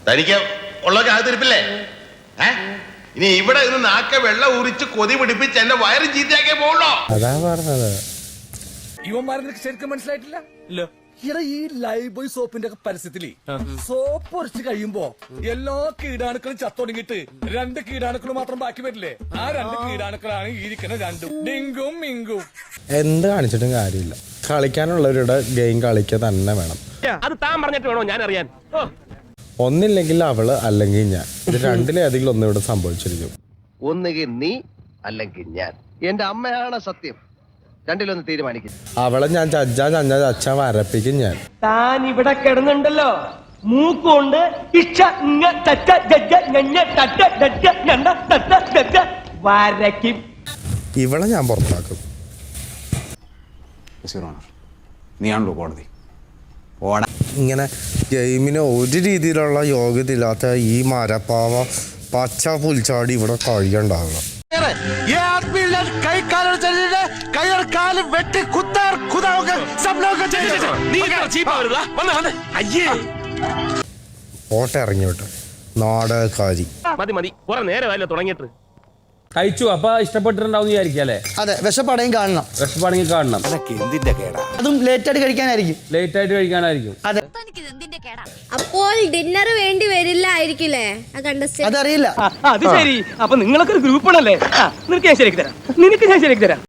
തനിക്ക് ഉള്ളൊക്കെ ആകത്തിരിപ്പില്ലേ? ഇനി ഇവിടെ നിന്ന് നാക്ക വെള്ളം ഉരിച്ച് കൊതി പിടിപ്പിച്ച് എന്റെ വയറ് ചീത്തയാക്കേ പോവുള്ളോ? അതാ പറഞ്ഞത്. ഇവന്മാരെ നിനക്ക് ശരിക്കും മനസ്സിലായിട്ടില്ല? ഇട ഈ ലൈഫ് ബോയ് സോപ്പിന്റെ ഒക്കെ പരസ്യത്തില് സോപ്പ് ഒരച്ച് കഴിയുമ്പോ എല്ലാ കീടാണുക്കളും ചത്തൊടുങ്ങിട്ട് 2 കീടാണുക്കൾ മാത്രം ബാക്കി വരില്ലേ? ആ 2 കീടാണുക്കളാണ് ഇരിക്കുന്ന 2 ഡിങ്കും മിങ്കും. എന്ത് കാണിച്ചിട്ടും കാര്യമില്ല. കളിക്കാനുള്ളവരുടെ ഗെയിം കളിക്കുക തന്നെ വേണം. അത് താൻ പറഞ്ഞിട്ട് വേണോ ഞാൻ അറിയാൻ? ഒന്നില്ലെങ്കിൽ അവള് അല്ലെങ്കിൽ ഞാൻ, ഇത് രണ്ടിലേതെങ്കിലും ഒന്നും ഇവിടെ സംഭവിച്ചിരിക്കും. ഒന്നുകിൽ നീ അല്ലെങ്കിൽ ഞാൻ. എന്റെ അമ്മയാണ് സത്യം. രണ്ടിലൊന്ന് തീരുമാനിക്കും. അവളെ ഞാൻ ചച്ച വരപ്പിക്കും ഞാൻ. താൻ ഇവിടെ കിടന്നുണ്ടല്ലോ മൂക്കൊണ്ട് വരയ്ക്കും. ഇവളെ ഞാൻ പുറത്താക്കും. നീയാണല്ലോ കോടതി. ഇങ്ങനെ ഗെയിമിന് ഒരു രീതിയിലുള്ള യോഗ്യത ഇല്ലാത്ത ഈ മരപ്പാവ പച്ച പുൽച്ചാടി ഇവിടെ കഴിയണ്ടാവുക. ഓട്ടെ ഇറങ്ങിയോട്ടെ നാടകക്കാരി. മതി കുറെ നേരമല്ലോ തുടങ്ങിയിട്ട്. കഴിച്ചു അപ്പൊ ഇഷ്ടപ്പെട്ടിട്ടുണ്ടാവും വിചാരിക്കല്ലേ? അതെ, വിശപ്പടയും കാണണം. വിശപ്പാണെങ്കിൽ കാണണം. അതും ലേറ്റ് ആയിട്ട് കഴിക്കാനായിരിക്കും. ലേറ്റ് ആയിട്ട് കഴിക്കാനായിരിക്കും. അതെ. അപ്പോൾ ഡിന്നർ വേണ്ടി വരില്ലായിരിക്കില്ലേ ആ കണ്ടസ്റ്റന്റ്? അതറിയില്ല. അത് ശരി. അപ്പൊ നിങ്ങളൊക്കെ ഒരു ഗ്രൂപ്പ് ആണല്ലേ? നിനക്ക് ഞാൻ ശരിയാക്കി തരാം.